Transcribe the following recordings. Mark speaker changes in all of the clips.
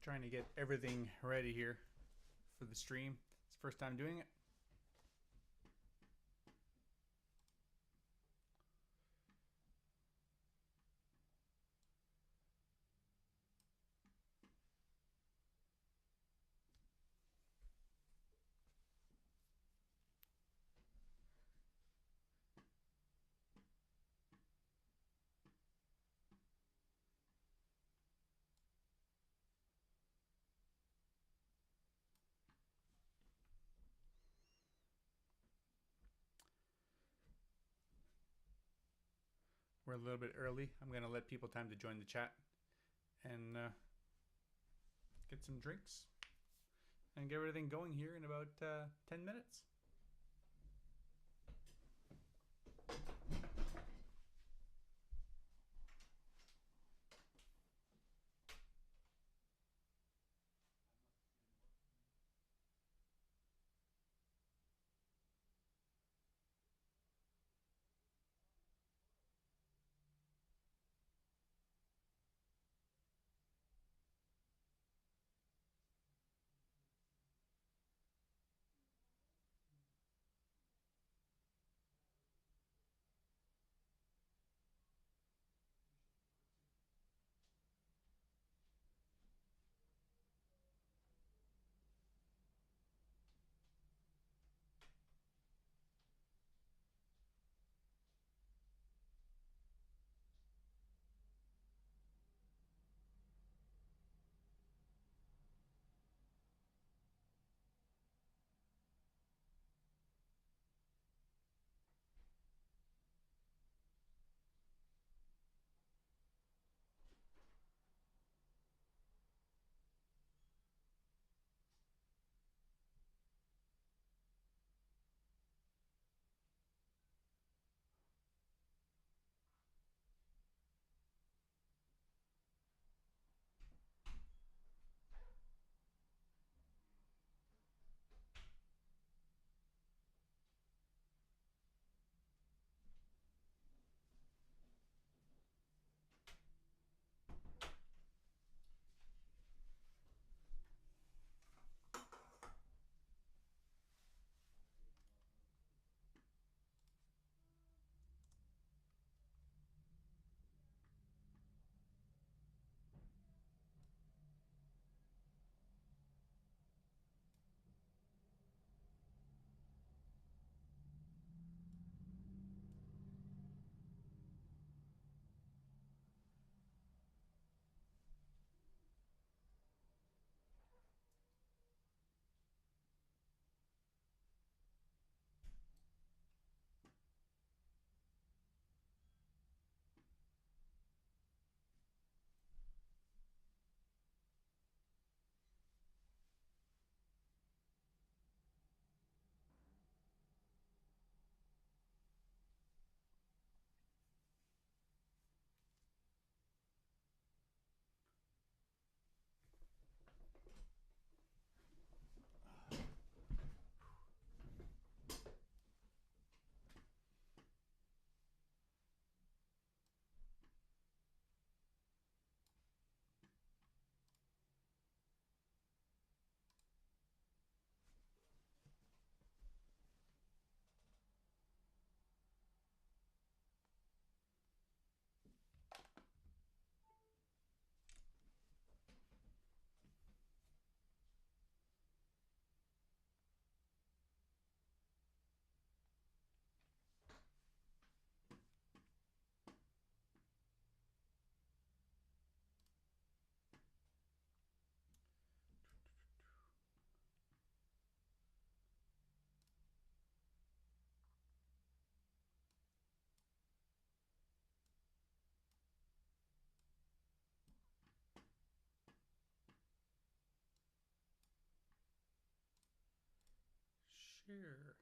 Speaker 1: Trying to get everything ready here for the stream. It's the first time doing it. We're a little bit early. I'm going to let people time to join the chat and get some drinks and get everything going here in about 10 minutes. Sure.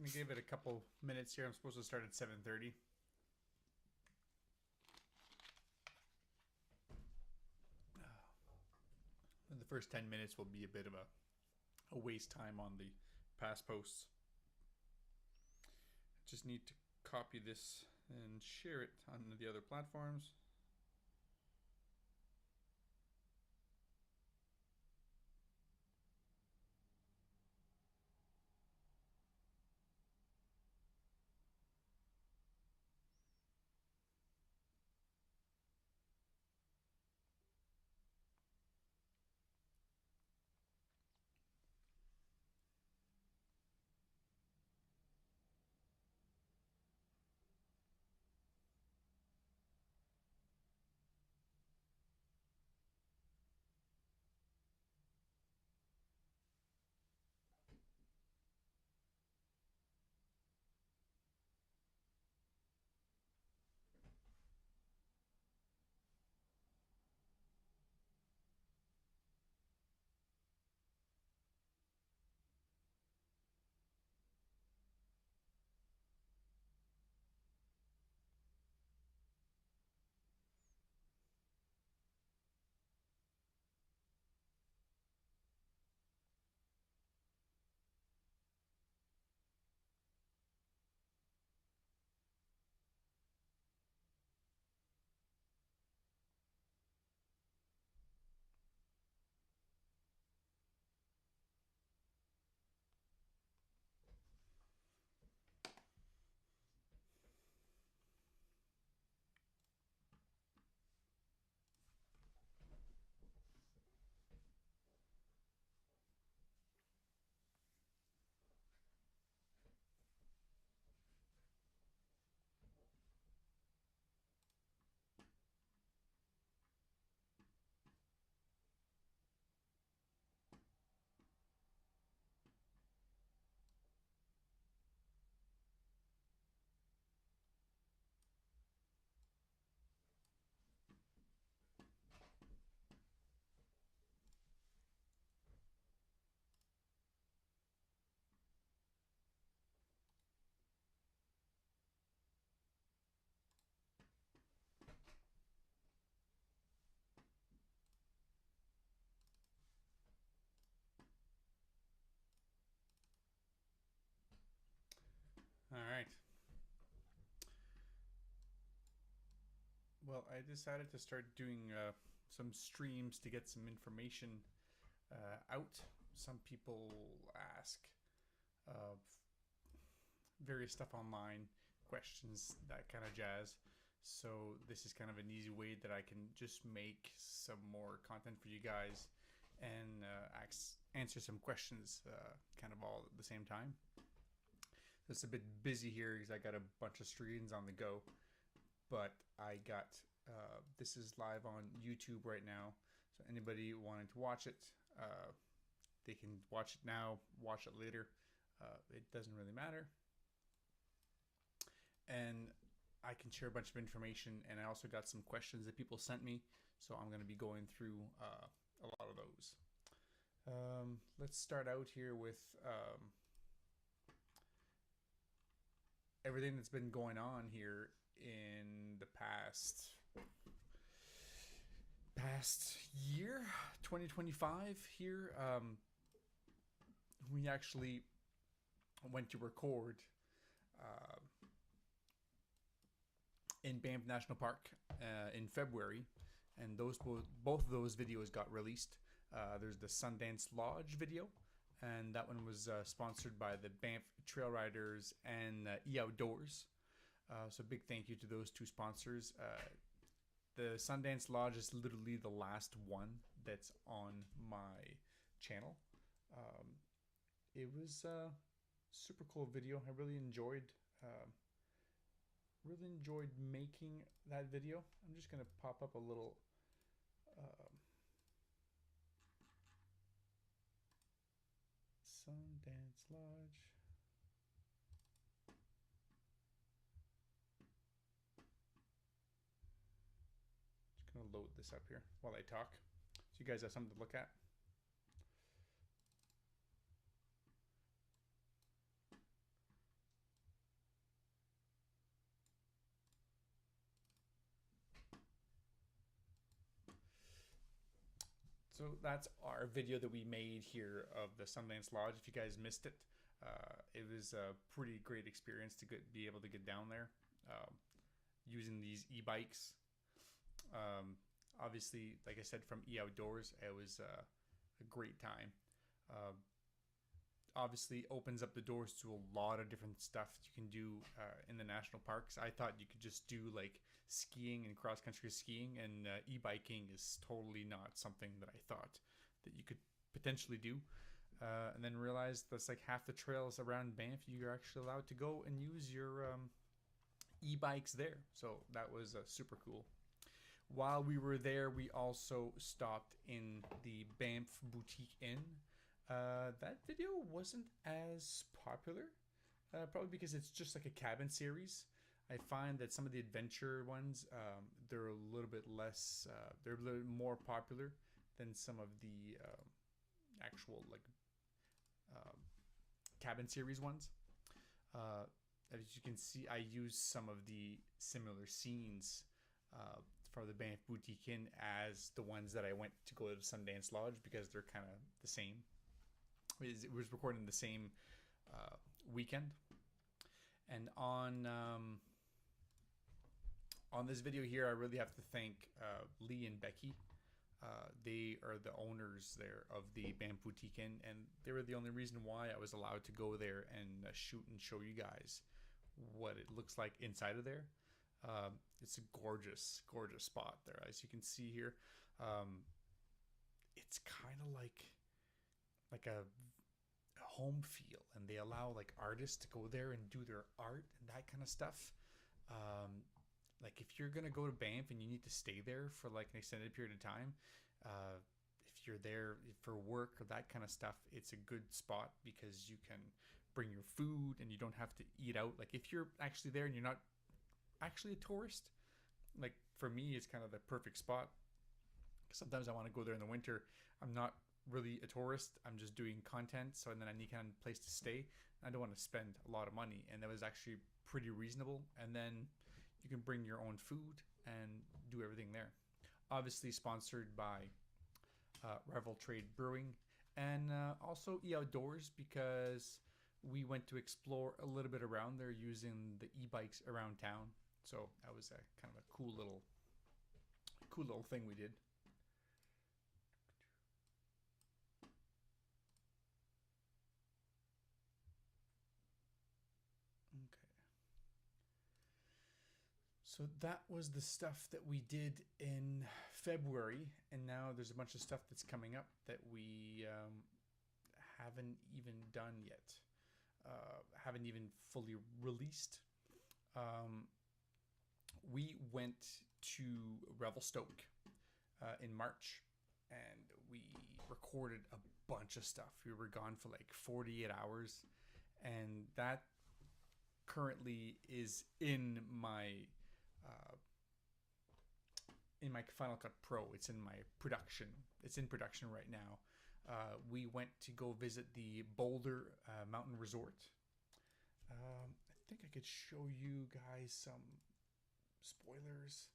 Speaker 1: I'm gonna give it a couple minutes here. I'm supposed to start at 7:30. The first 10 minutes will be a bit of a waste time on the past posts. Just need to copy this and share it on the other platforms. All right. Well, I decided to start doing some streams to get some information out. Some people ask uh, various stuff online, questions, that kind of jazz. So this is kind of an easy way that I can just make some more content for you guys and answer some questions kind of all at the same time. So it's a bit busy here because I got a bunch of streams on the go, but I got this is live on YouTube right now. So anybody wanting to watch it, they can watch it now, watch it later. It doesn't really matter. And I can share a bunch of information, and I also got some questions that people sent me, so I'm going to be going through a lot of those. Let's start out here with everything that's been going on here in the past year, 2025 here. We actually went to record in Banff National Park in February, and both of those videos got released. There's the Sundance Lodge video, and that one was sponsored by the Banff Trail Riders and E-Outdoors. So big thank you to those two sponsors. The Sundance Lodge is literally the last one that's on my channel. It was a super cool video. I really enjoyed making that video. I'm just gonna pop up a little Sundance Lodge. Just gonna load this up here while I talk, so you guys have something to look at. So that's our video that we made here of the Sundance Lodge. If you guys missed it, it was a pretty great experience to be able to get down there using these e-bikes. Obviously, like I said, from e-outdoors, it was a great time. Uh, Obviously opens up the doors to a lot of different stuff you can do in the national parks. I thought you could just do like skiing and cross-country skiing, and e-biking is totally not something that I thought that you could potentially do. And then realized that's like half the trails around Banff you're actually allowed to go and use your e-bikes there. So that was super cool. While we were there, we also stopped in the Banff Boutique Inn. That video wasn't as popular, probably because it's just like a cabin series. I find that some of the adventure ones, they're a little bit less, they're a little more popular than some of the actual like cabin series ones. As you can see, I used some of the similar scenes for the Banff Boutique Inn as the ones that I went to go to Sundance Lodge, because they're kind of the same. It was recorded in the same weekend. And on this video here, I really have to thank Lee and Becky. They are the owners there of the Banff Boutique Inn, and they were the only reason why I was allowed to go there and shoot and show you guys what it looks like inside of there. It's a gorgeous, gorgeous spot there, as you can see here. It's kind of like a home feel, and they allow like artists to go there and do their art and that kind of stuff. Like if you're gonna go to Banff and you need to stay there for like an extended period of time, if you're there for work or that kind of stuff, it's a good spot because you can bring your food and you don't have to eat out. Like if you're actually there and you're not actually a tourist, like for me, it's kind of the perfect spot. Sometimes I want to go there in the winter. I'm not really a tourist. I'm just doing content. So, and then I need kind of place to stay. I don't want to spend a lot of money. And that was actually pretty reasonable. And then you can bring your own food and do everything there. Obviously sponsored by Revel Trade Brewing, and also E-Outdoors, because we went to explore a little bit around there using the e-bikes around town. So that was a kind of a cool little thing we did. So that was the stuff that we did in February, and now there's a bunch of stuff that's coming up that we haven't even done yet, haven't even fully released. We went to Revelstoke in March, and we recorded a bunch of stuff. We were gone for like 48 hours, and that currently is in my Final Cut Pro. It's in my production. It's in production right now. We went to go visit the Boulder Mountain Resort. I think I could show you guys some spoilers.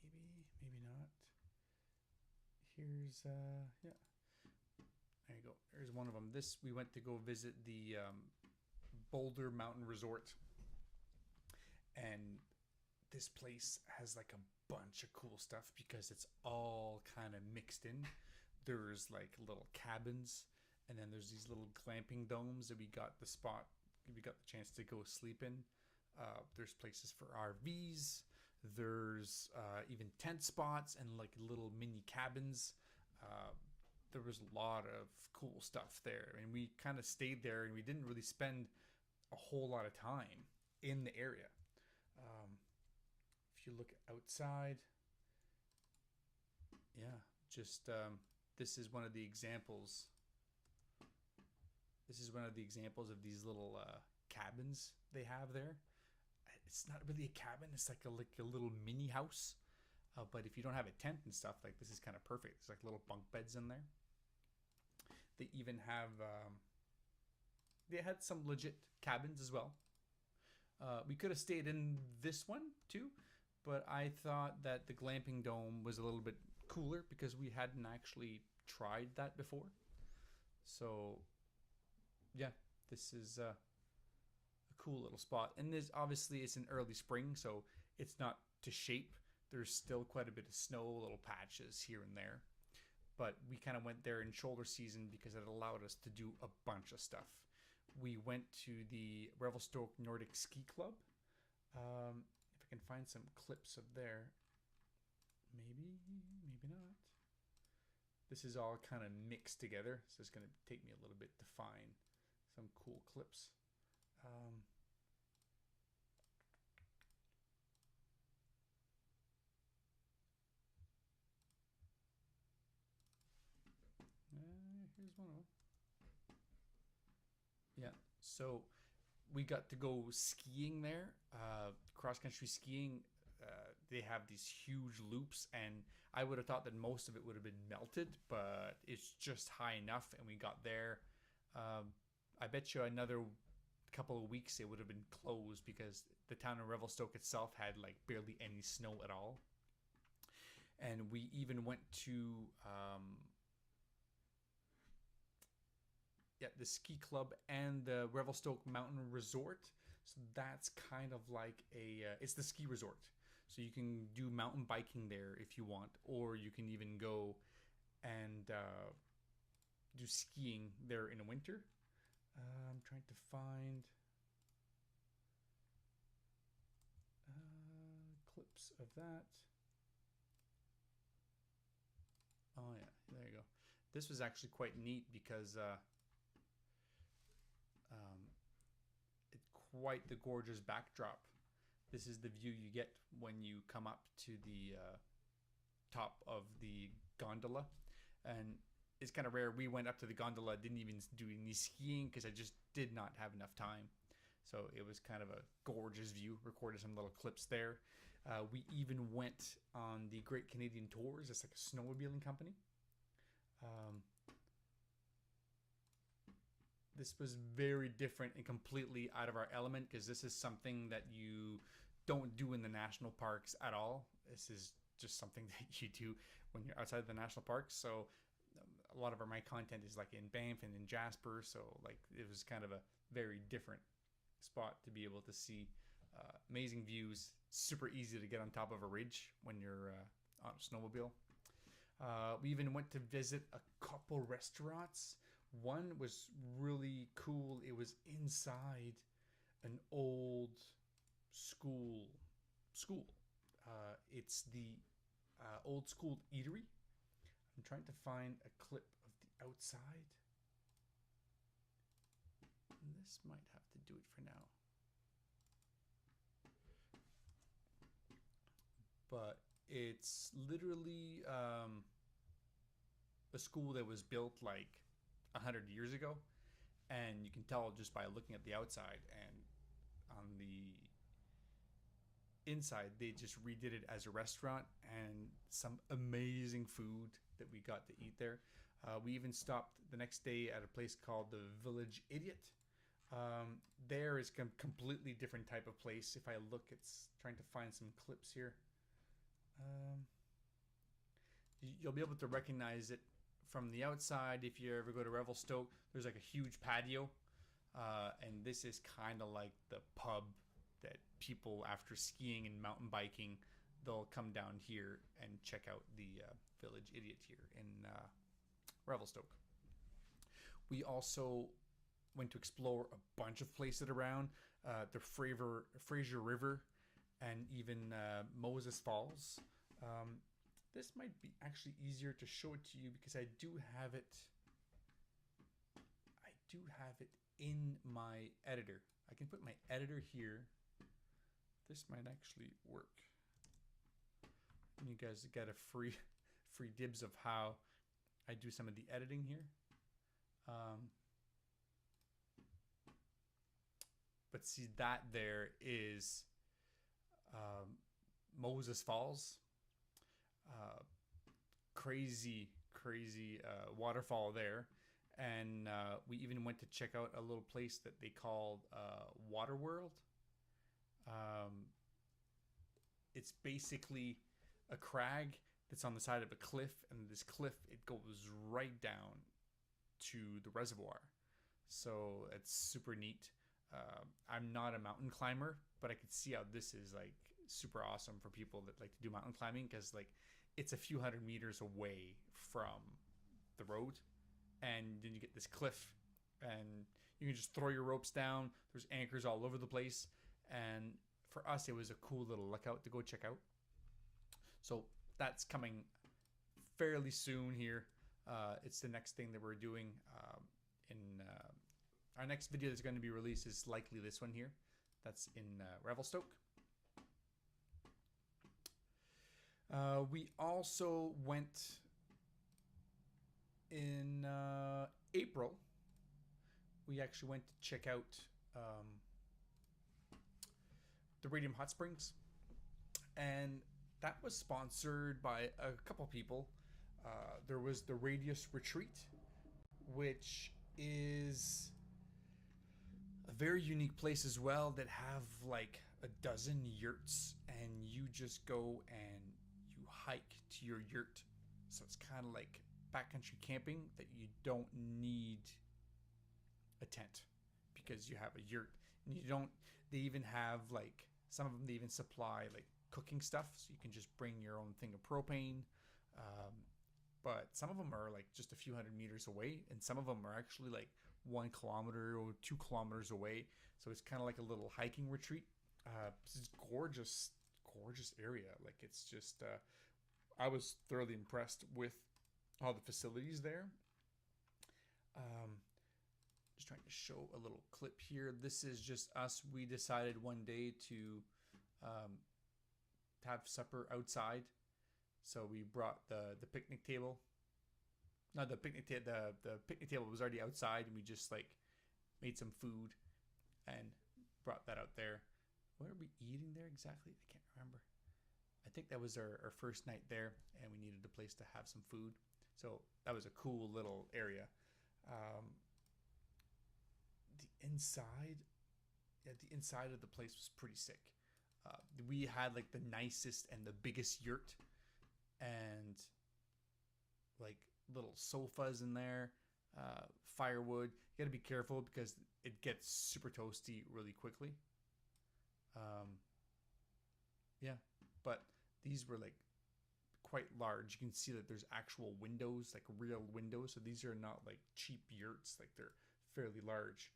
Speaker 1: Maybe not. Here's yeah. There you go. Here's one of them. We went to go visit the Boulder Mountain Resort. And this place has like a bunch of cool stuff because it's all kind of mixed in. There's like little cabins, and then there's these little glamping domes that we got the chance to go sleep in. There's places for RVs. There's even tent spots and like little mini cabins. There was a lot of cool stuff there, and we kind of stayed there, and we didn't really spend a whole lot of time in the area. If you look outside, yeah, just this is one of the examples. This is one of the examples of these little cabins they have there. It's not really a cabin; it's like a little mini house. But if you don't have a tent and stuff, like this is kind of perfect. There's like little bunk beds in there. They even have they had some legit cabins as well. We could have stayed in this one too, but I thought that the glamping dome was a little bit cooler because we hadn't actually tried that before. So yeah, this is a cool little spot. And this obviously it's in early spring, so it's not to shape. There's still quite a bit of snow, little patches here and there. But we kind of went there in shoulder season because it allowed us to do a bunch of stuff. We went to the Revelstoke Nordic Ski Club. If I can find some clips of there, maybe not. This is all kind of mixed together, so it's going to take me a little bit to find some cool clips. Here's one of them. Yeah, so we got to go skiing there, cross country skiing. They have these huge loops, and I would have thought that most of it would have been melted, but it's just high enough, and we got there. I bet you another couple of weeks it would have been closed because the town of Revelstoke itself had like barely any snow at all. And we even went to the ski club and the Revelstoke Mountain Resort. So that's kind of like it's the ski resort. So you can do mountain biking there if you want, or you can even go and do skiing there in the winter. I'm trying to find clips of that. Oh yeah, there you go. This was actually quite neat because it's quite the gorgeous backdrop. This is the view you get when you come up to the top of the gondola, and it's kind of rare. We went up to the gondola, didn't even do any skiing because I just did not have enough time. So it was kind of a gorgeous view. Recorded some little clips there. We even went on the Great Canadian Tours. It's like a snowmobiling company. This was very different and completely out of our element because this is something that you don't do in the national parks at all. This is just something that you do when you're outside the national parks. So a lot of my content is like in Banff and in Jasper. So like it was kind of a very different spot to be able to see amazing views. Super easy to get on top of a ridge when you're on a snowmobile. We even went to visit a couple restaurants. One was really cool. It was inside an old school. It's the old school eatery. I'm trying to find a clip of the outside. This might have to do it for now. But it's literally a school that was built like 100 years ago, and you can tell just by looking at the outside. And on the inside they just redid it as a restaurant, and some amazing food that we got to eat there. We even stopped the next day at a place called the Village Idiot. There is a completely different type of place. If I look, it's trying to find some clips here. You'll be able to recognize it from the outside. If you ever go to Revelstoke, there's like a huge patio, and this is kind of like the pub that people, after skiing and mountain biking, they'll come down here and check out the Village Idiot here in Revelstoke. We also went to explore a bunch of places around the Fraser River and even Moses Falls. This might be actually easier to show it to you because I do have it in my editor. I can put my editor here. This might actually work. And you guys get a free dibs of how I do some of the editing here. But see, that there is Moses Falls. Crazy waterfall there. And we even went to check out a little place that they called Waterworld. It's basically a crag that's on the side of a cliff, and this cliff, it goes right down to the reservoir. So it's super neat. I'm not a mountain climber, but I could see how this is like super awesome for people that like to do mountain climbing, because like it's a few hundred meters away from the road, and then you get this cliff, and you can just throw your ropes down. There's anchors all over the place, and for us, it was a cool little lookout to go check out. So that's coming fairly soon here. It's the next thing that we're doing. In our next video that's going to be released is likely this one here. That's in Revelstoke. We also went in April. We actually went to check out the Radium Hot Springs, and that was sponsored by a couple people. There was the Radius Retreat, which is a very unique place as well, that have like a dozen yurts, and you just go and you hike to your yurt. So it's kind of like backcountry camping, that you don't need a tent because you have a yurt, and you don't, they even have like, some of them, they even supply like cooking stuff, so you can just bring your own thing of propane. But some of them are like just a few hundred meters away, and some of them are actually like 1 kilometer or 2 kilometers away. So it's kind of like a little hiking retreat. This is gorgeous area. Like it's just, I was thoroughly impressed with all the facilities there. Just trying to show a little clip here. This is just us. We decided one day to have supper outside. So we brought the picnic table. No, the picnic table was already outside, and we just like made some food and brought that out there. What are we eating there exactly? I can't remember. I think that was our first night there, and we needed a place to have some food. So that was a cool little area. The inside of the place was pretty sick. We had like the nicest and the biggest yurt, and like little sofas in there, firewood. You got to be careful because it gets super toasty really quickly. Yeah, but these were like quite large. You can see that there's actual windows, like real windows. So these are not like cheap yurts, like they're fairly large.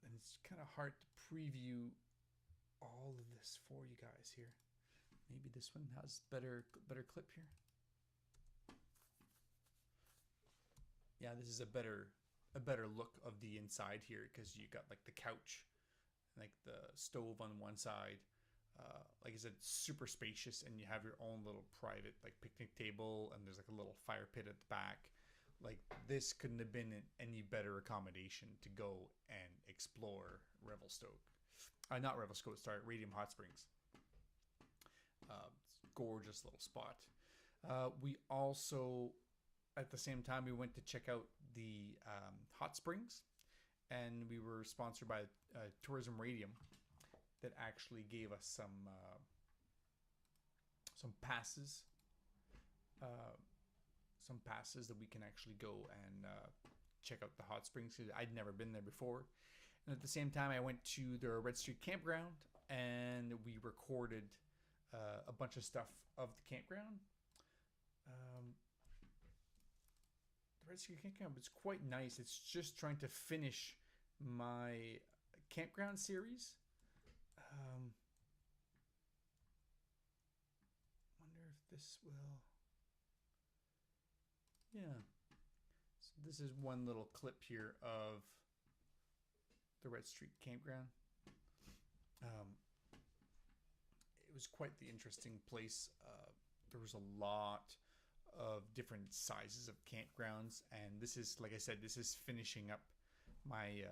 Speaker 1: And it's kind of hard to preview all of this for you guys here. Maybe this one has better clip here. Yeah, this is a better look of the inside here, because you got like the couch, like the stove on one side. Like I said, super spacious, and you have your own little private like picnic table, and there's like a little fire pit at the back. Like this couldn't have been any better accommodation to go and explore Revelstoke. Not Revelstoke, sorry, Radium Hot Springs. Gorgeous little spot. We also, at the same time, we went to check out the hot springs, and we were sponsored by Tourism Radium, that actually gave us some passes. Some passes that we can actually go and check out the hot springs. I'd never been there before. And at the same time, I went to the Red Street campground, and we recorded a bunch of stuff of the campground. The Red Street campground was quite nice. It's just trying to finish my campground series. Wonder if this will... Yeah. So this is one little clip here of the Red Street campground. It was quite the interesting place. There was a lot of different sizes of campgrounds, and this is, like I said, this is finishing up my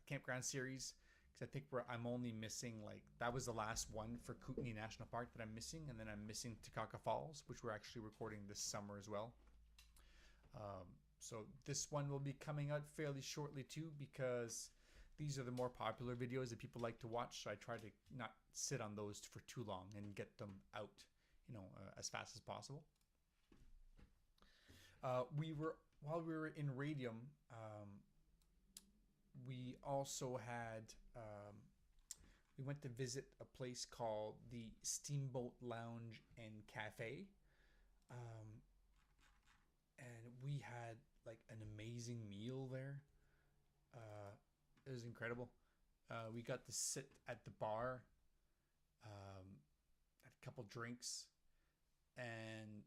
Speaker 1: campground series, because I think I'm only missing, like, that was the last one for Kootenay National Park that I'm missing, and then I'm missing Takaka Falls, which we're actually recording this summer as well. So this one will be coming out fairly shortly too, because these are the more popular videos that people like to watch. So I try to not sit on those for too long and get them out, as fast as possible. While we were in Radium, we also had we went to visit a place called the Steamboat Lounge and Cafe, um, and we had like an amazing meal there. It was incredible. We got to sit at the bar, had a couple drinks, and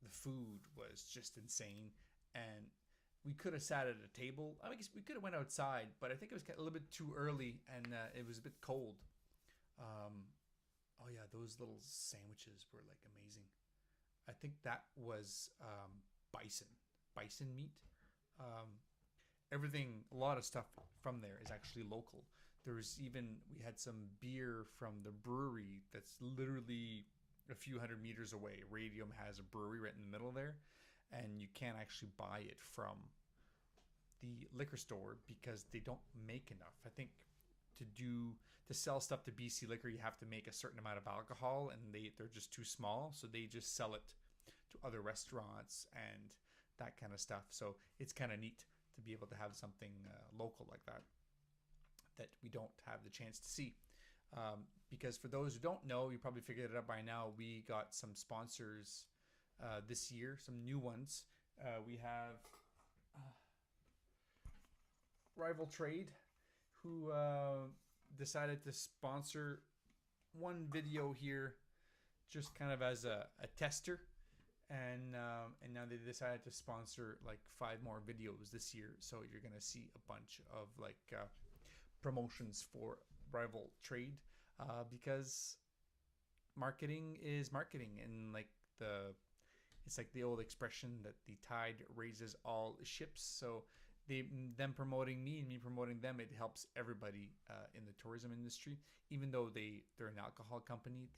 Speaker 1: the food was just insane. And we could have sat at a table. I guess we could have went outside, but I think it was a little bit too early, and it was a bit cold. Um, oh yeah, those little sandwiches were like amazing. I think that was bison meat. Um, Everything, a lot of stuff from there is actually local. We had some beer from the brewery that's literally a few hundred meters away. Radium has a brewery right in the middle there, and you can't actually buy it from the liquor store because they don't make enough. I think to sell stuff to BC Liquor, you have to make a certain amount of alcohol, and they're just too small, so they just sell it to other restaurants and that kind of stuff. So it's kind of neat to be able to have something local like that we don't have the chance to see. Because for those who don't know, you probably figured it out by now, we got some sponsors this year, some new ones. We have Rival Trade, who decided to sponsor one video here just kind of as a tester. And now they decided to sponsor like 5 more videos this year. So you're going to see a bunch of like promotions for Rival Trade because marketing is marketing. And like it's like the old expression that the tide raises all ships. So them promoting me and me promoting them, it helps everybody in the tourism industry. Even though they're an alcohol company,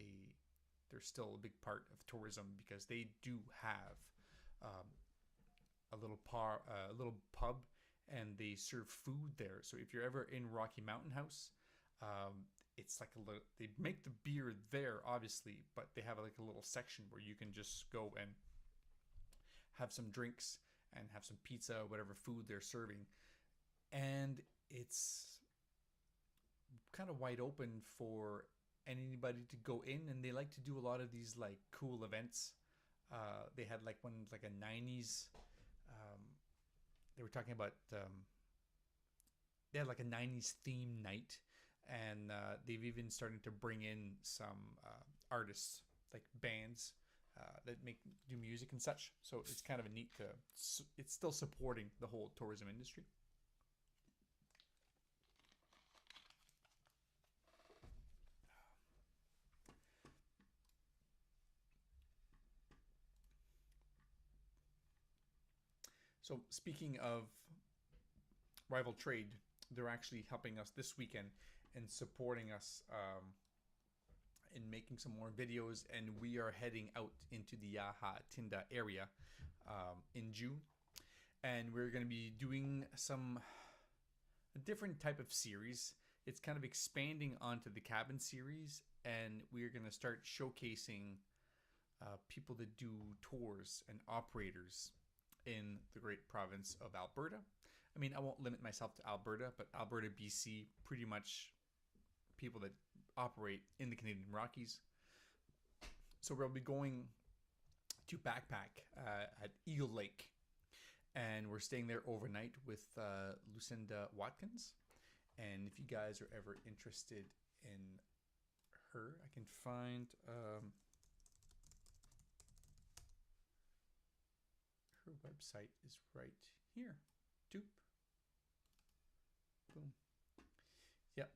Speaker 1: they're still a big part of tourism because they do have a little pub, and they serve food there. So if you're ever in Rocky Mountain House, it's like they make the beer there, obviously, but they have like a little section where you can just go and have some drinks and have some pizza, whatever food they're serving. And it's kind of wide open for anybody to go in, and they like to do a lot of these like cool events. They had like one like a 90s. They were talking about they had like a 90s theme night, and they've even started to bring in some artists, like bands that do music and such. So it's kind of a neat it's still supporting the whole tourism industry. So speaking of Rival Trade, they're actually helping us this weekend and supporting us in making some more videos. And we are heading out into the Yaha Tinda area in June. And we're going to be doing a different type of series. It's kind of expanding onto the cabin series. And we're going to start showcasing people that do tours and operators in the great province of Alberta. I mean, I won't limit myself to Alberta, but Alberta, BC, pretty much people that operate in the Canadian Rockies. So we'll be going to backpack at Eagle Lake, and we're staying there overnight with Lucinda Watkins. And if you guys are ever interested in her, I can find her website is right here. Doop. Boom. Yep.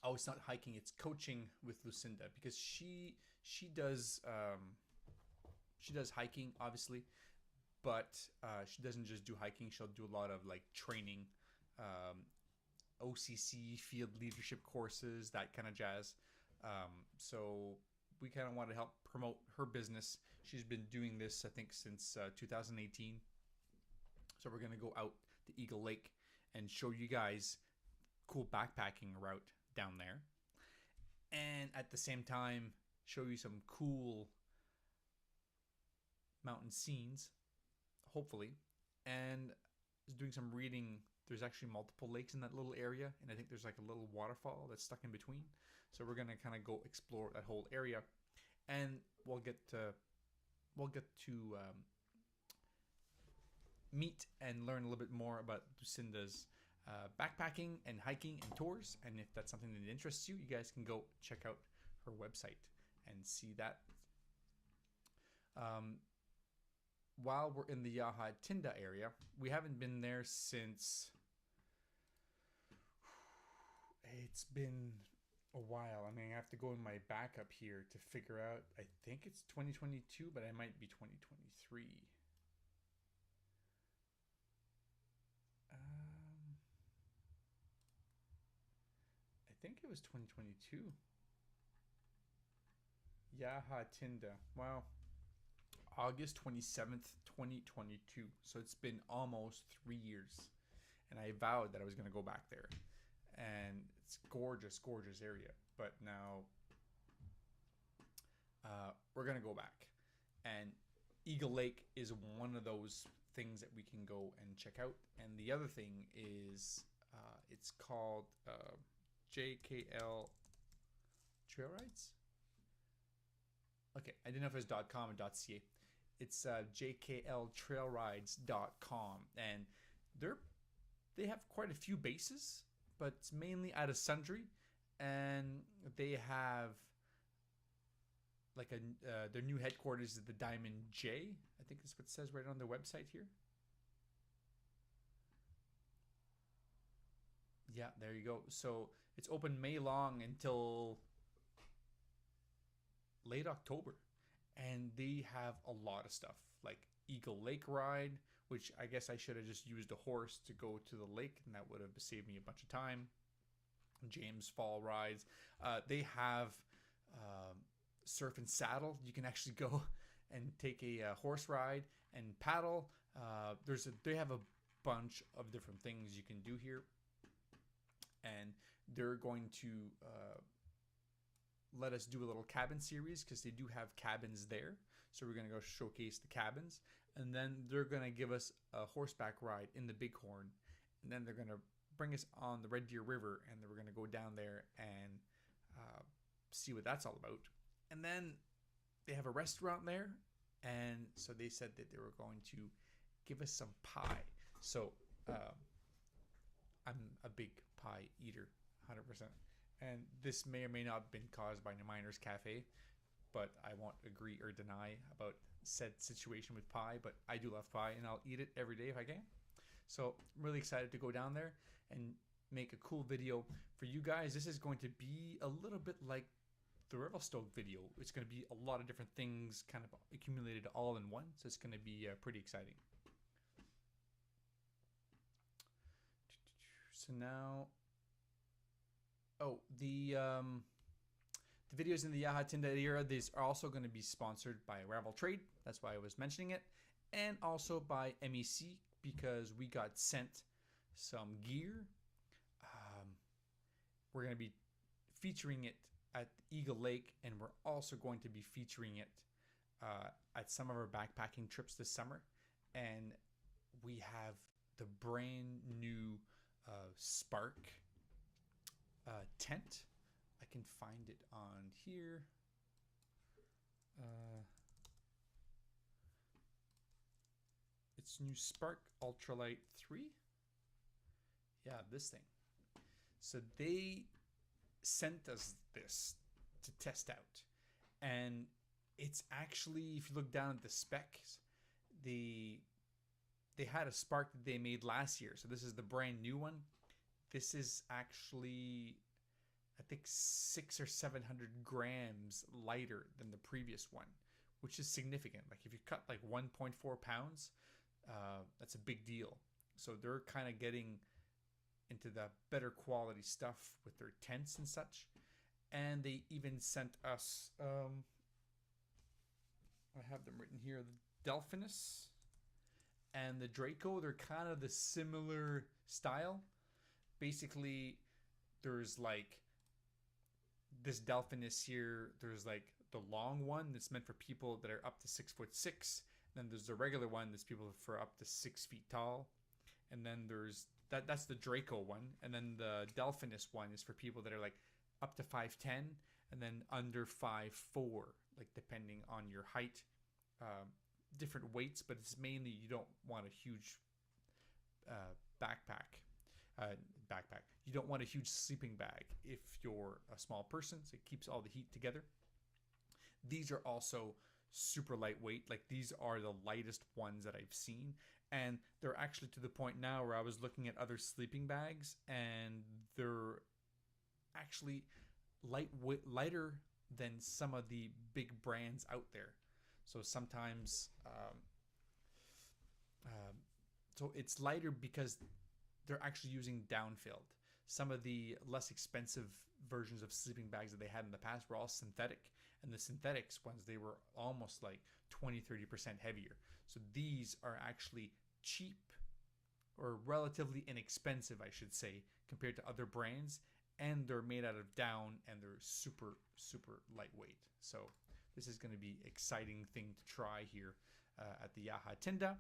Speaker 1: Oh, it's not hiking, it's coaching with Lucinda, because she does hiking, obviously, but she doesn't just do hiking. She'll do a lot of like training, OCC, field leadership courses, that kind of jazz. So we kind of want to help promote her business. She's been doing this, I think, since 2018. So we're going to go out to Eagle Lake and show you guys cool backpacking route down there, and at the same time show you some cool mountain scenes, hopefully, and doing some reading. There's actually multiple lakes in that little area, and I think there's like a little waterfall that's stuck in between. So we're gonna kind of go explore that whole area, and we'll get to meet and learn a little bit more about Lucinda's backpacking and hiking and tours. And if that's something that interests you, you guys can go check out her website and see that. While we're in the Yahatinda area, we haven't been there since... It's been a while. I mean, I have to go in my backup here to figure out. I think it's 2022, but I might be 2023. I think it was 2022. Yahatinda. Wow. August 27th, 2022. So it's been almost 3 years. And I vowed that I was going to go back there. And it's gorgeous, gorgeous area. But now we're going to go back. And Eagle Lake is one of those things that we can go and check out. And the other thing is it's called JKL Trail Rides. Okay, I didn't know if it was .com or .ca. It's jkltrailrides.com, and they have quite a few bases, but it's mainly out of Sundre, and they have like their new headquarters is the Diamond J. I think that's what it says right on their website here. Yeah, there you go. So it's open May long until late October, and they have a lot of stuff like Eagle Lake Ride, which I guess I should have just used a horse to go to the lake, and that would have saved me a bunch of time. James Fall rides. They have surf and saddle. You can actually go and take a horse ride and paddle. They have a bunch of different things you can do here, and they're going to let us do a little cabin series because they do have cabins there. So we're going to go showcase the cabins, and then they're going to give us a horseback ride in the Bighorn, and then they're going to bring us on the Red Deer River, and then we're going to go down there and see what that's all about. And then they have a restaurant there, and so they said that they were going to give us some pie. So I'm a big pie eater, 100%. And this may or may not have been caused by the Miners Cafe, but I won't agree or deny about said situation with pie. But I do love pie, and I'll eat it every day if I can. So I'm really excited to go down there and make a cool video for you guys. This is going to be a little bit like the Revelstoke video. It's going to be a lot of different things kind of accumulated all in one. So it's going to be pretty exciting. So now... Oh, the videos in the Yahatinda area, these are also going to be sponsored by Ravel Trade. That's why I was mentioning it. And also by MEC, because we got sent some gear. We're going to be featuring it at Eagle Lake, and we're also going to be featuring it at some of our backpacking trips this summer. And we have the brand new Spark tent. I can find it on here. It's new Spark Ultralight 3. Yeah, this thing. So they sent us this to test out, and it's actually, if you look down at the specs, they had a Spark that they made last year. So this is the brand new one. This is actually, I think, 600 or 700 grams lighter than the previous one, which is significant. Like if you cut like 1.4 pounds, that's a big deal. So they're kind of getting into the better quality stuff with their tents and such. And they even sent us, I have them written here, the Delphinus and the Draco, they're kind of the similar style. Basically, there's like this Delphinus here. There's like the long one that's meant for people that are up to 6'6". Then there's the regular one that's people for up to 6 feet tall. And then there's that's the Draco one. And then the Delphinus one is for people that are like up to 5'10", and then under 5'4", like depending on your height. Different weights, but it's mainly you don't want a huge backpack. You don't want a huge sleeping bag if you're a small person, so it keeps all the heat together. These are also super lightweight. Like, these are the lightest ones that I've seen, and they're actually to the point now where I was looking at other sleeping bags, and they're actually lighter than some of the big brands out there. So sometimes so it's lighter because they're actually using downfilled. Some of the less expensive versions of sleeping bags that they had in the past were all synthetic, and the synthetics ones, they were almost like 20-30% heavier. So these are actually cheap, or relatively inexpensive, I should say, compared to other brands, and they're made out of down, and they're super, super lightweight. So this is going to be an exciting thing to try here at the Yaha Tinda.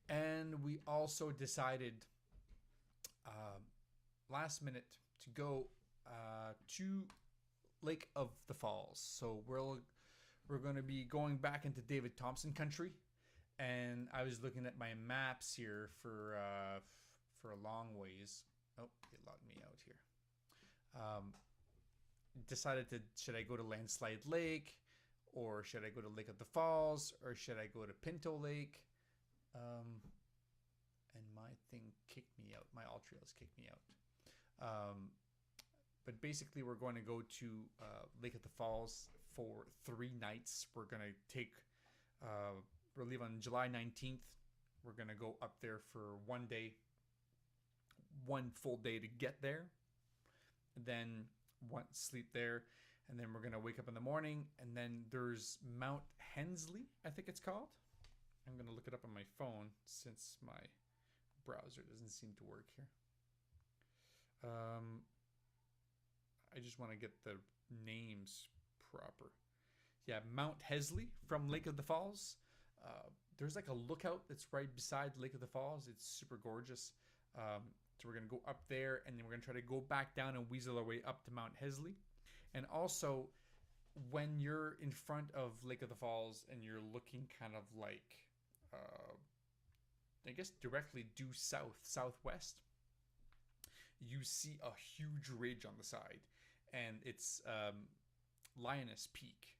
Speaker 1: And we also decided last minute to go to Lake of the Falls. So we're going to be going back into David Thompson country. And I was looking at my maps here for a long ways. Oh, it logged me out here. Decided should I go to Landslide Lake, or should I go to Lake of the Falls, or should I go to Pinto Lake? And my thing kicked me out. My All Trails kicked me out. But basically, we're going to go to Lake of the Falls for 3 nights. We're going to take, we'll leave on July 19th. We're going to go up there for 1 day, 1 full day to get there. Then sleep there. And then we're going to wake up in the morning. And then there's Mount Hensley, I think it's called. I'm going to look it up on my phone since my browser doesn't seem to work here. I just want to get the names proper. Yeah, Mount Hensley from Lake of the Falls. There's like a lookout that's right beside Lake of the Falls. It's super gorgeous. So we're going to go up there, and then we're going to try to go back down and weasel our way up to Mount Hensley. And also, when you're in front of Lake of the Falls and you're looking kind of like, I guess directly due southwest, you see a huge ridge on the side, and it's Lioness Peak.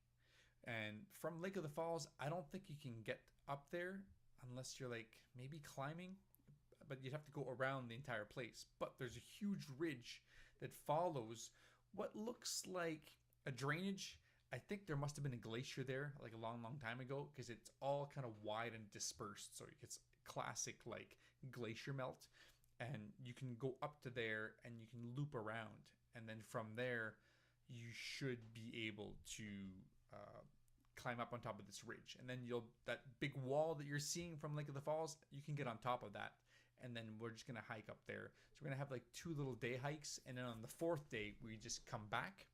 Speaker 1: And from Lake of the Falls, I don't think you can get up there unless you're like maybe climbing, but you'd have to go around the entire place. But there's a huge ridge that follows what looks like a drainage. I think there must have been a glacier there like a long, long time ago, because it's all kind of wide and dispersed. So it's classic like glacier melt. And you can go up to there and you can loop around. And then from there, you should be able to climb up on top of this ridge. And then that big wall that you're seeing from Lake of the Falls, you can get on top of that. And then we're just going to hike up there. So we're going to have like 2 little day hikes. And then on the 4th day, we just come back.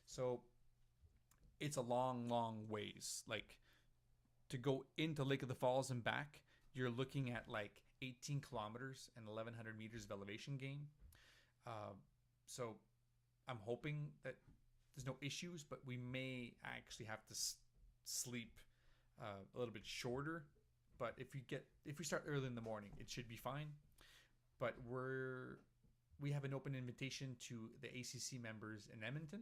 Speaker 1: So it's a long, long ways. Like, to go into Lake of the Falls and back, you're looking at like 18 kilometers and 1,100 meters of elevation gain. So I'm hoping that there's no issues, but we may actually have to sleep a little bit shorter. But if we start early in the morning, it should be fine. But we have an open invitation to the ACC members in Edmonton.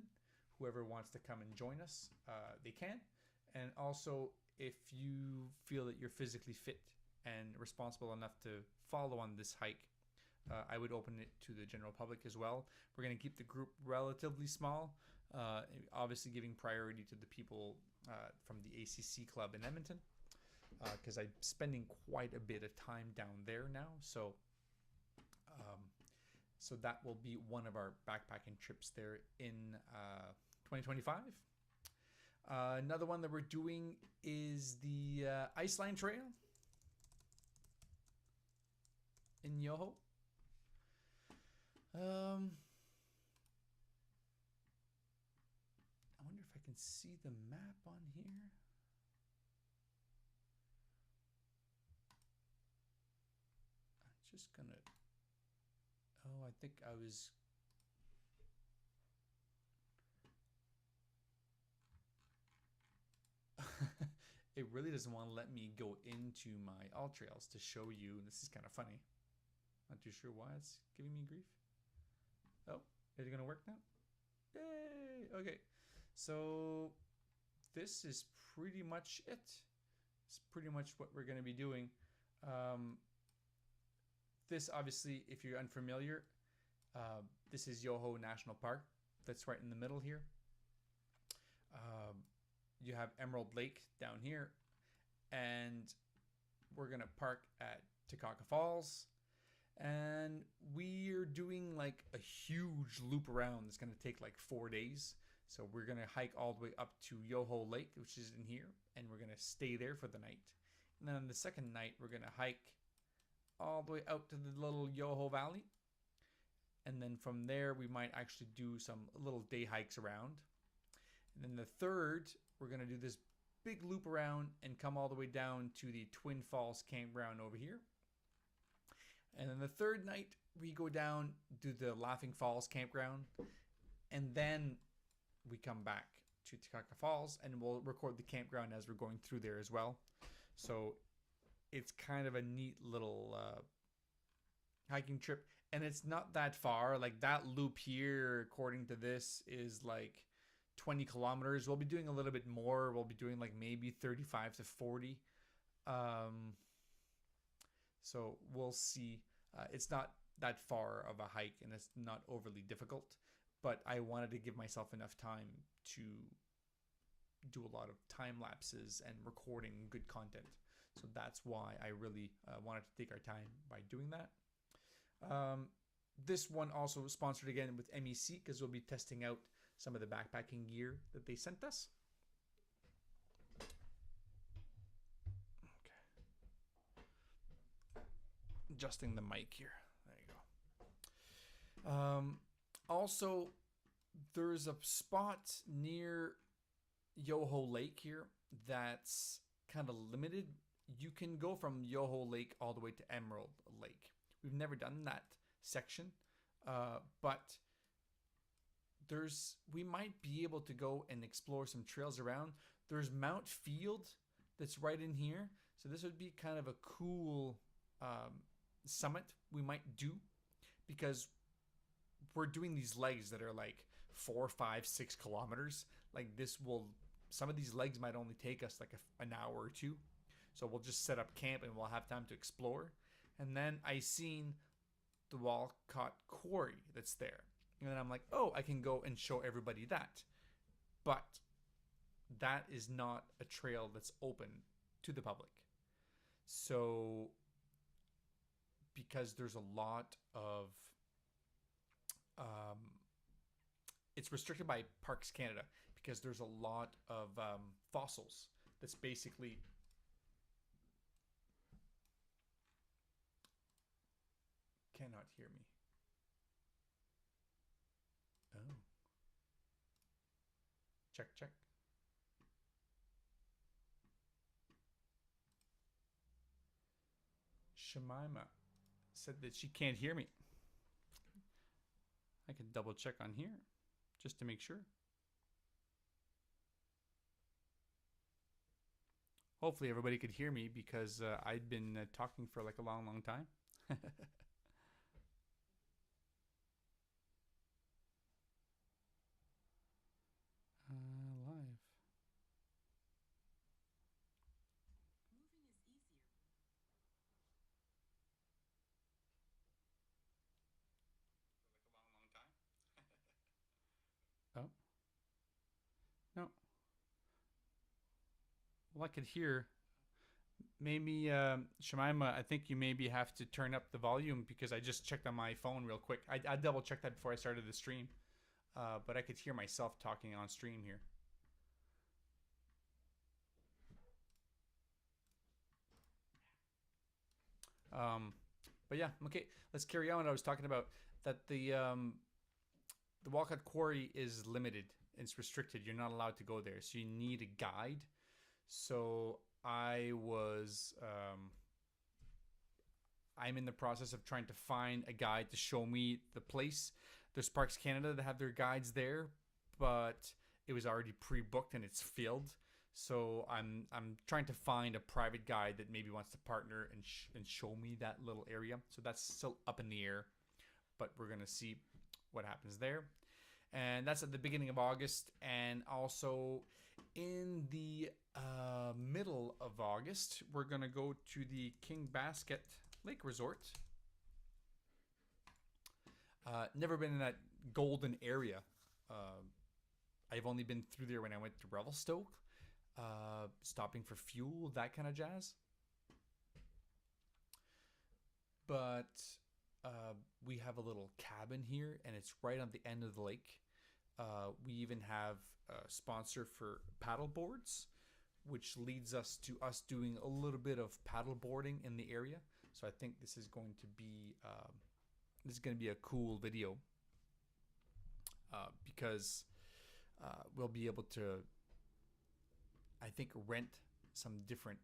Speaker 1: Whoever wants to come and join us, they can. And also, if you feel that you're physically fit and responsible enough to follow on this hike, I would open it to the general public as well. We're going to keep the group relatively small, obviously giving priority to the people from the ACC club in Edmonton, because I'm spending quite a bit of time down there now. So that will be one of our backpacking trips there in 2025. Another one that we're doing is the Iceland Trail. in Yoho. I wonder if I can see the map on here. I'm just gonna. Oh, I think I was. It really doesn't want to let me go into my all trails to show you. This is kind of funny. Not too sure why it's giving me grief. Oh, is it gonna work now? Yay! Okay, so this is pretty much it. It's pretty much what we're gonna be doing. This obviously, if you're unfamiliar, this is Yoho National Park. That's right in the middle here. You have Emerald Lake down here, and we're gonna park at Takaka Falls, and we're doing like a huge loop around. It's gonna take like 4 days. So we're gonna hike all the way up to Yoho Lake, which is in here, and we're gonna stay there for the night. And then on the second night, we're gonna hike all the way out to the little Yoho Valley, and then from there we might actually do some little day hikes around. And then the third, we're going to do this big loop around and come all the way down to the Twin Falls campground over here. And then the third night, we go down to the Laughing Falls campground. And then we come back to Takaka Falls and we'll record the campground as we're going through there as well. So it's kind of a neat little hiking trip. And it's not that far. Like that loop here, according to this, is like 20 kilometers. We'll be doing a little bit more. We'll be doing like maybe 35 to 40. So we'll see. It's not that far of a hike and it's not overly difficult, but I wanted to give myself enough time to do a lot of time lapses and recording good content. So that's why I really wanted to take our time by doing that. This one also sponsored again with MEC because we'll be testing out some of the backpacking gear that they sent us. Okay. Adjusting the mic here. There you go. Also, there's a spot near Yoho Lake here that's kind of limited. You can go from Yoho Lake all the way to Emerald Lake. We've never done that section, but we might be able to go and explore some trails around. There's Mount Field that's right in here. So this would be kind of a cool summit we might do because we're doing these legs that are like 4, 5, 6 kilometers. Like some of these legs might only take us like an hour or two. So we'll just set up camp and we'll have time to explore. And then I seen the Walcott Quarry that's there. And then I'm like, oh, I can go and show everybody that. But that is not a trail that's open to the public. So, because there's a lot of, it's restricted by Parks Canada because there's a lot of fossils that's basically cannot hear me. Oh. Check, check. Shemima said that she can't hear me. I can double check on here just to make sure. Hopefully everybody could hear me because I'd been talking for like a long, long time. Live.
Speaker 2: Moving is easier.
Speaker 1: For like a long, long time. Oh. No. Well, I could hear. Maybe, Shemima, I think you maybe have to turn up the volume because I just checked on my phone real quick. I double checked that before I started the stream. But I could hear myself talking on stream here. But yeah, okay, let's carry on. I was talking about that the Walcott Quarry is limited. It's restricted. You're not allowed to go there, so you need a guide. So I'm in the process of trying to find a guide to show me the place. There's Parks Canada that have their guides there, but it was already pre-booked and it's filled. So I'm trying to find a private guide that maybe wants to partner and show me that little area. So that's still up in the air, but we're gonna see what happens there. And that's at the beginning of August, and also in the middle of August, we're gonna go to the King Basket Lake Resort. Never been in that golden area. I've only been through there when I went to Revelstoke, stopping for fuel, that kind of jazz. But we have a little cabin here, and it's right on the end of the lake. We even have a sponsor for paddle boards, which leads us to us doing a little bit of paddle boarding in the area. So I think this is going to be a cool video, because we'll be able to, I think, rent some different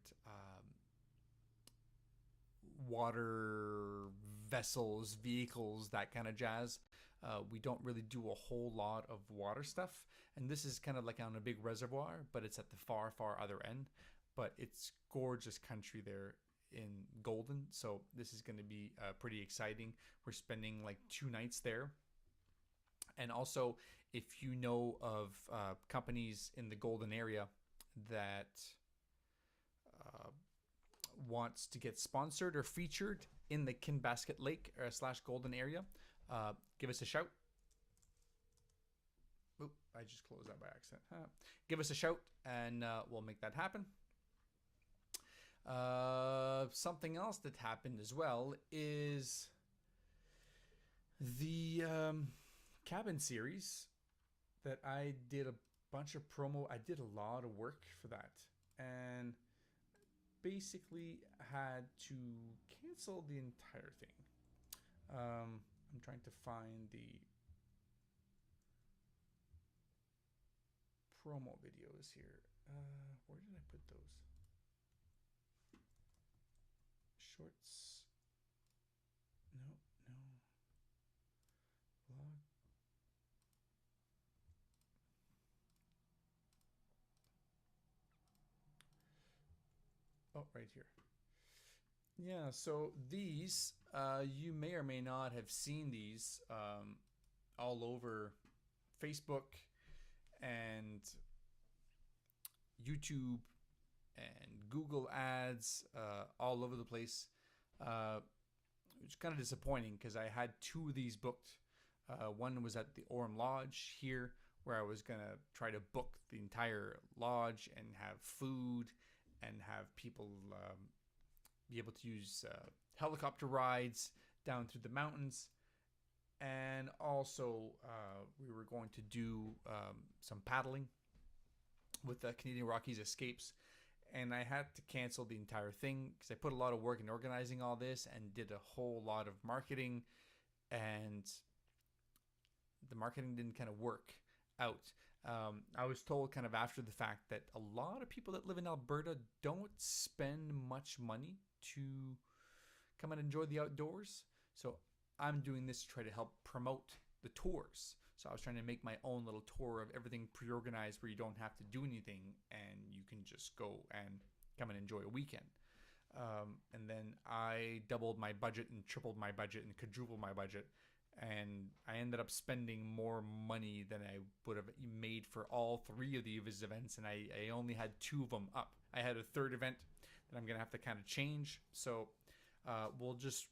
Speaker 1: water vessels, vehicles, that kind of jazz. We don't really do a whole lot of water stuff, and this is kind of like on a big reservoir, but it's at the far, far other end. But it's gorgeous country there in Golden, so this is going to be pretty exciting. We're spending like 2 nights there. And also, if you know of companies in the Golden area that wants to get sponsored or featured in the Kinbasket Lake / Golden area, give us a shout. Oop, I just closed that by accident. Give us a shout, and we'll make that happen. Something else that happened as well is the cabin series that I did a bunch of promo. I did a lot of work for that, and basically had to cancel the entire thing. I'm trying to find the promo videos here. Where did I put those? Shorts. No. Vlog. Oh, right here. Yeah, so these, you may or may not have seen these all over Facebook and YouTube and Google ads, all over the place. It's kind of disappointing because I had 2 of these booked. One was at the Orem Lodge here, where I was going to try to book the entire lodge and have food and have people be able to use helicopter rides down through the mountains. And also, we were going to do some paddling with the Canadian Rockies Escapes. And I had to cancel the entire thing because I put a lot of work in organizing all this and did a whole lot of marketing. And the marketing didn't kind of work out. I was told kind of after the fact that a lot of people that live in Alberta don't spend much money to come and enjoy the outdoors. So I'm doing this to try to help promote the tours. So I was trying to make my own little tour of everything pre-organized where you don't have to do anything and you can just go and come and enjoy a weekend. And then I doubled my budget and tripled my budget and quadrupled my budget. And I ended up spending more money than I would have made for all 3 of these events. And I only had 2 of them up. I had a 3rd event that I'm going to have to kind of change. So we'll just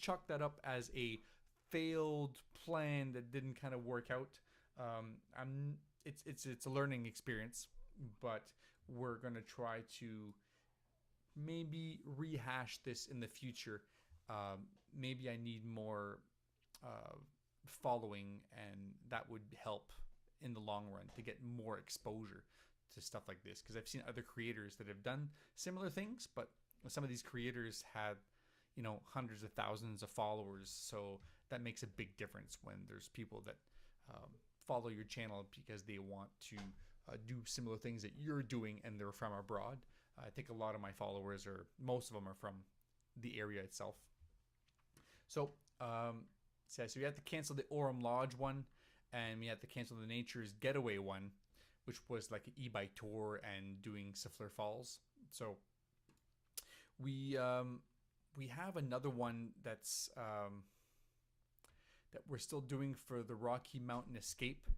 Speaker 1: chalk that up as a failed plan that didn't kind of work out. It's a learning experience, but we're going to try to maybe rehash this in the future. Maybe I need more following, and that would help in the long run to get more exposure to stuff like this, because I've seen other creators that have done similar things, but some of these creators had, hundreds of thousands of followers. So that makes a big difference when there's people that um, follow your channel because they want to do similar things that you're doing and they're from abroad. I think a lot of my followers, or most of them, are from the area itself. So, so we had to cancel the Orem Lodge one, and we had to cancel the Nature's Getaway one, which was like an e-bike tour and doing Siffler Falls. So we have another one that's that we're still doing for the Rocky Mountain Escape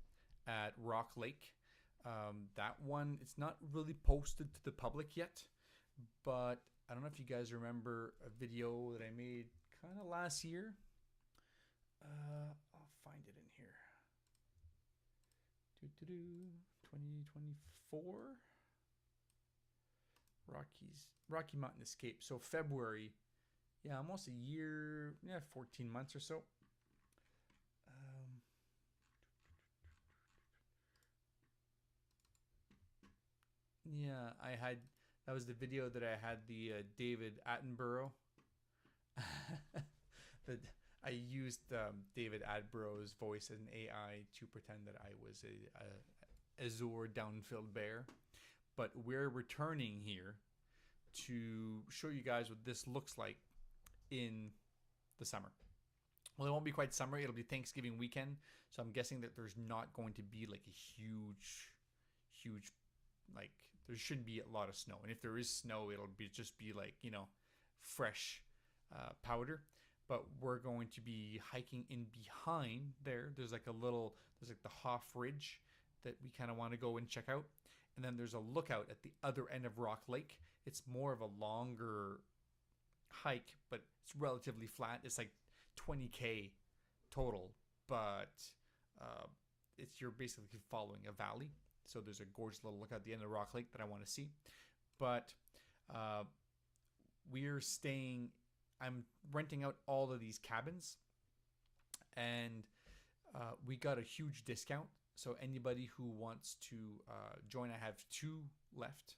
Speaker 1: at Rock Lake. That one, it's not really posted to the public yet, but I don't know if you guys remember a video that I made kind of last year. I'll find it in here. 2024 Rocky Mountain Escape. So February, yeah, almost a year, 14 months or so. Yeah, that was the video that I had the David Attenborough. That I used David Attenborough's voice as an AI to pretend that I was a Azure downfilled bear. But we're returning here to show you guys what this looks like in the summer. Well, it won't be quite summer. It'll be Thanksgiving weekend. So I'm guessing that there's not going to be like a huge, like, there shouldn't be a lot of snow. And if there is snow, it'll just be like, fresh powder. But we're going to be hiking in behind there. There's like the Hoff Ridge that we kind of want to go and check out. And then there's a lookout at the other end of Rock Lake. It's more of a longer hike, but it's relatively flat. It's like 20K total, but you're basically following a valley. So there's a gorgeous little lookout at the end of Rock Lake that I want to see. But I'm renting out all of these cabins, and we got a huge discount. So anybody who wants to join, I have 2 left.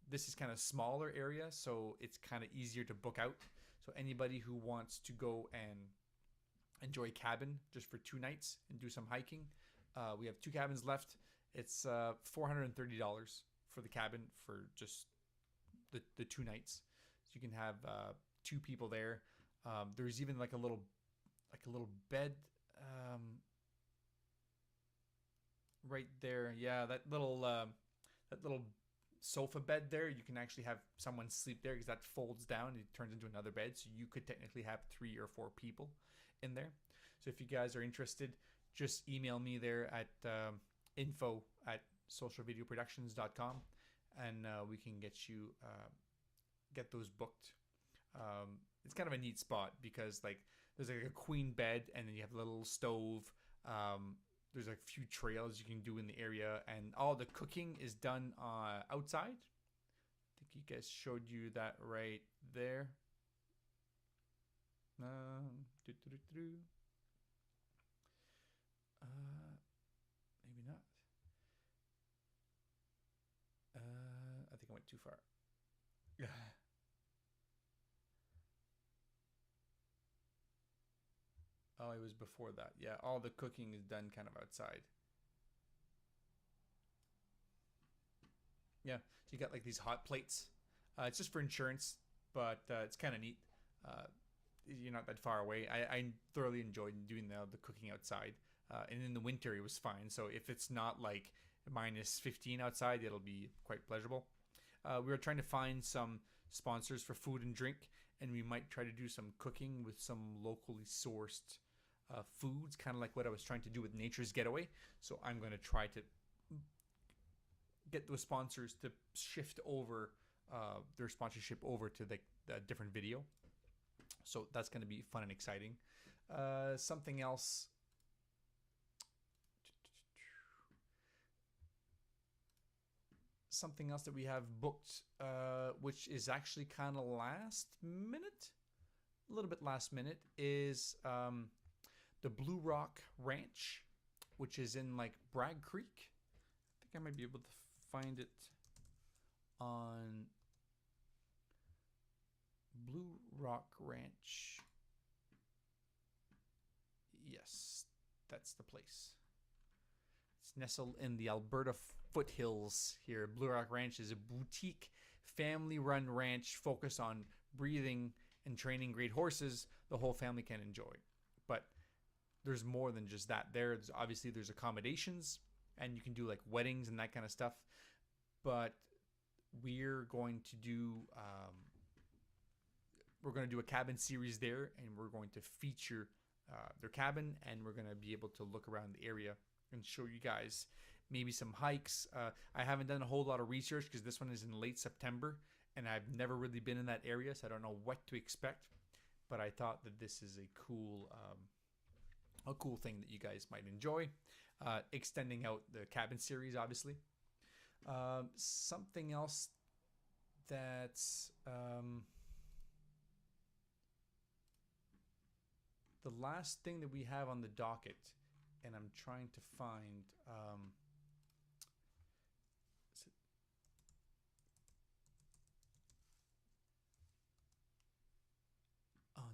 Speaker 1: This is kind of smaller area, so it's kind of easier to book out. So anybody who wants to go and enjoy a cabin just for 2 nights and do some hiking, we have 2 cabins left. It's $430 for the cabin for just the 2 nights. So you can have 2 people there. There's even like a little bed right there. Yeah, that little sofa bed there. You can actually have someone sleep there because that folds down and it turns into another bed. So you could technically have 3 or 4 people in there. So if you guys are interested, just email me there at info@socialvideoproductions.com, and we can get those booked. It's kind of a neat spot because like there's like a queen bed, and then you have a little stove. There's a few trails you can do in the area, and all the cooking is done outside. I think you guys showed you that right there. Maybe not. I think I went too far. Oh, it was before that. Yeah, all the cooking is done kind of outside. Yeah, so you got like these hot plates. It's just for insurance, but it's kind of neat. You're not that far away. I thoroughly enjoyed doing the cooking outside. And in the winter, it was fine. So if it's not like minus 15 outside, it'll be quite pleasurable. We were trying to find some sponsors for food and drink, and we might try to do some cooking with some locally sourced foods, kind of like what I was trying to do with Nature's Getaway. So I'm going to try to get those sponsors to shift over their sponsorship over to the different video. So that's going to be fun and exciting. Something else. Something else that we have booked, which is actually kind of last minute, a little bit last minute, is the Blue Rock Ranch, which is in like Bragg Creek. I think I might be able to find it on Blue Rock Ranch. Yes, that's the place. It's nestled in the Alberta foothills here. Blue Rock Ranch is a boutique family-run ranch focused on breeding and training great horses the whole family can enjoy. But there's more than just that. There's obviously there's accommodations and you can do like weddings and that kind of stuff. But we're going to do a cabin series there, and we're going to feature their cabin, and we're going to be able to look around the area and show you guys maybe some hikes. I haven't done a whole lot of research because this one is in late September, and I've never really been in that area, so I don't know what to expect. But I thought that this is a cool thing that you guys might enjoy. Extending out the cabin series, obviously. Something else that's the last thing that we have on the docket, and I'm trying to find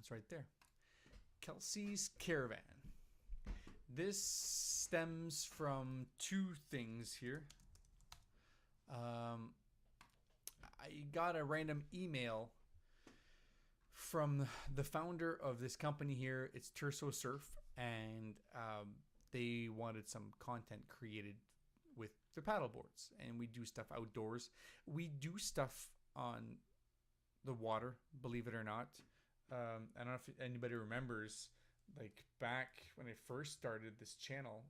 Speaker 1: it's right there. Kelsey's Caravan. This stems from two things here. I got a random email from the founder of this company here. It's Terso Surf, and they wanted some content created with their paddle boards, and we do stuff outdoors. We do stuff on the water, believe it or not. I don't know if anybody remembers, like back when I first started this channel,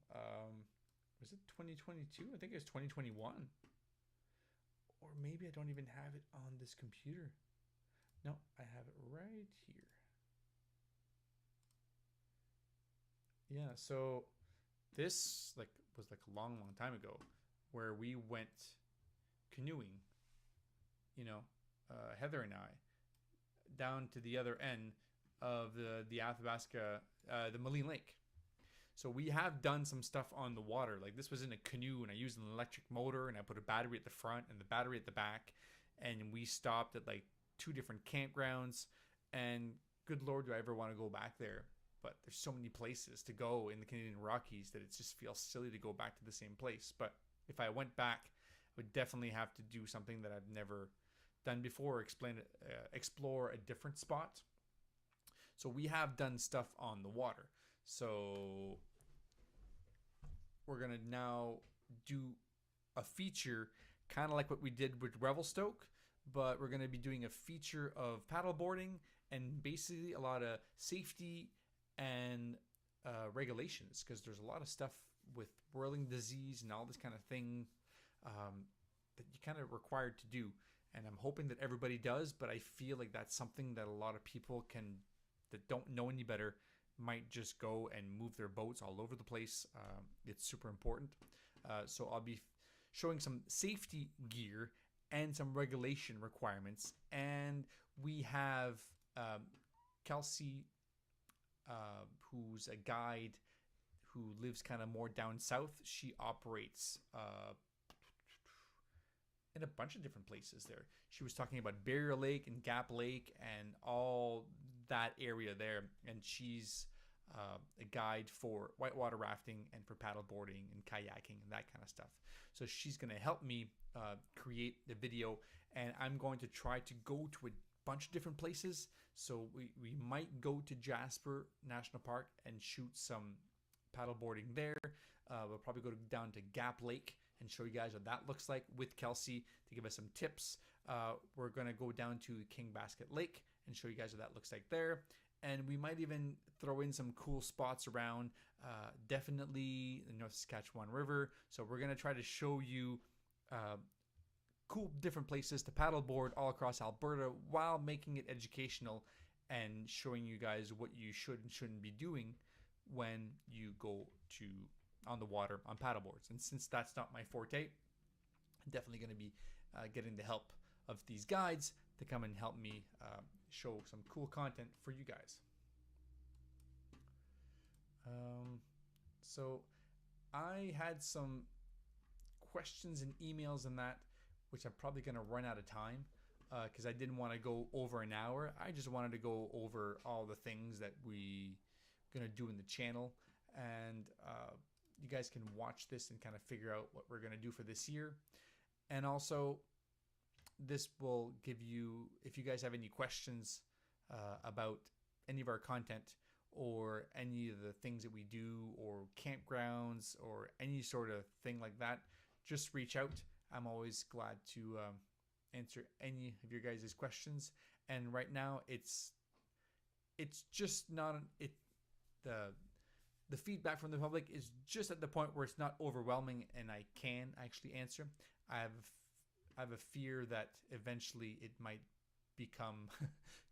Speaker 1: was it 2022? I think it was 2021. Or maybe I don't even have it on this computer. No, I have it right here. Yeah, so this was a long time ago, where we went canoeing, Heather and I, down to the other end of the Athabasca, the Moline Lake. So we have done some stuff on the water. Like this was in a canoe, and I used an electric motor, and I put a battery at the front and the battery at the back, and we stopped at like 2 different campgrounds. And good Lord, do I ever want to go back there? But there's so many places to go in the Canadian Rockies that it just feels silly to go back to the same place. But if I went back, I would definitely have to do something that I've never done before, explore a different spot. So we have done stuff on the water. So we're going to now do a feature kind of like what we did with Revelstoke, but we're going to be doing a feature of paddleboarding and basically a lot of safety and regulations, because there's a lot of stuff with whirling disease and all this kind of thing that you kind of required to do. And I'm hoping that everybody does, but I feel like that's something that a lot of people that don't know any better might just go and move their boats all over the place. It's super important. So I'll be showing some safety gear and some regulation requirements. And we have Kelsey, who's a guide who lives kind of more down south. She operates in a bunch of different places there. She was talking about Barrier Lake and Gap Lake and all that area there. And she's a guide for whitewater rafting and for paddleboarding and kayaking and that kind of stuff. So she's going to help me create the video, and I'm going to try to go to a bunch of different places. So we might go to Jasper National Park and shoot some paddleboarding there. We'll probably go down to Gap Lake and show you guys what that looks like with Kelsey to give us some tips. We're going to go down to King Basket Lake and show you guys what that looks like there. And we might even throw in some cool spots around, definitely the North Saskatchewan River. So we're going to try to show you cool different places to paddleboard all across Alberta while making it educational and showing you guys what you should and shouldn't be doing when you go on the water on paddleboards. And since that's not my forte, I'm definitely going to be getting the help of these guides to come and help me show some cool content for you guys. So I had some questions and emails and that, which I'm probably going to run out of time. because I didn't want to go over an hour. I just wanted to go over all the things that we gonna do in the channel, and you guys can watch this and kind of figure out what we're gonna do for this year. And also, this will give you, if you guys have any questions about any of our content or any of the things that we do, or campgrounds or any sort of thing like that, just reach out. I'm always glad to answer any of your guys' questions. And right now, it's just not the feedback from the public is just at the point where it's not overwhelming, and I can actually answer. I have a fear that eventually it might become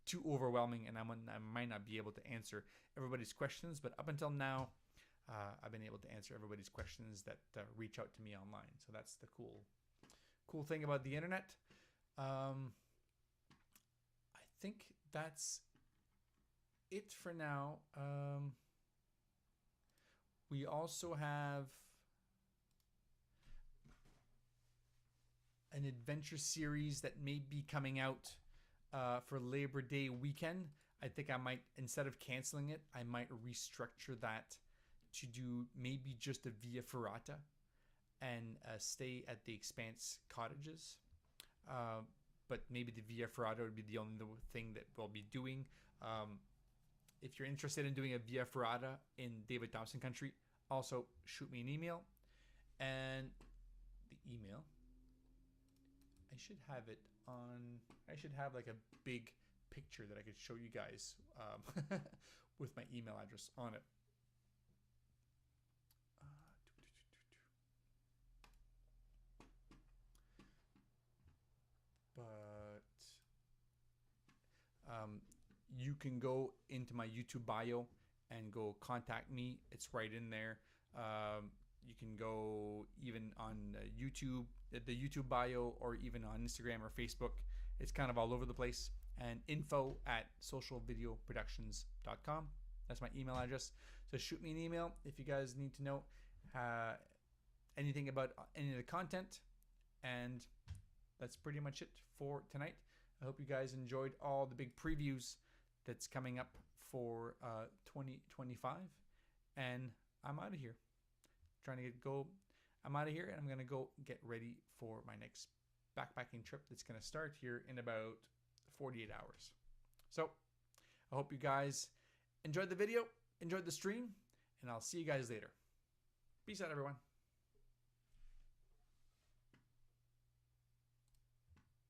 Speaker 1: too overwhelming, and I might not be able to answer everybody's questions. But up until now, I've been able to answer everybody's questions that reach out to me online. So that's the cool thing about the internet. I think that's it for now. We also have an adventure series that may be coming out for Labor Day weekend. I think I might, instead of canceling it, I might restructure that to do maybe just a Via Ferrata and stay at the Expanse cottages. But maybe the Via Ferrata would be the only thing that we'll be doing. If you're interested in doing a Via Ferrata in David Thompson country, also shoot me an email. And the email, I should have it on, I should have like a big picture that I could show you guys with my email address on it. But you can go into my YouTube bio and go contact me. It's right in there. You can go even on YouTube, the YouTube bio, or even on Instagram or Facebook. It's kind of all over the place. And info@socialvideoproductions.com. That's my email address. So shoot me an email if you guys need to know anything about any of the content. And that's pretty much it for tonight. I hope you guys enjoyed all the big previews that's coming up for 2025. And I'm out of here. I'm out of here, and I'm going to go get ready for my next backpacking trip that's going to start here in about 48 hours. So I hope you guys enjoyed the video, enjoyed the stream, and I'll see you guys later. Peace out, everyone.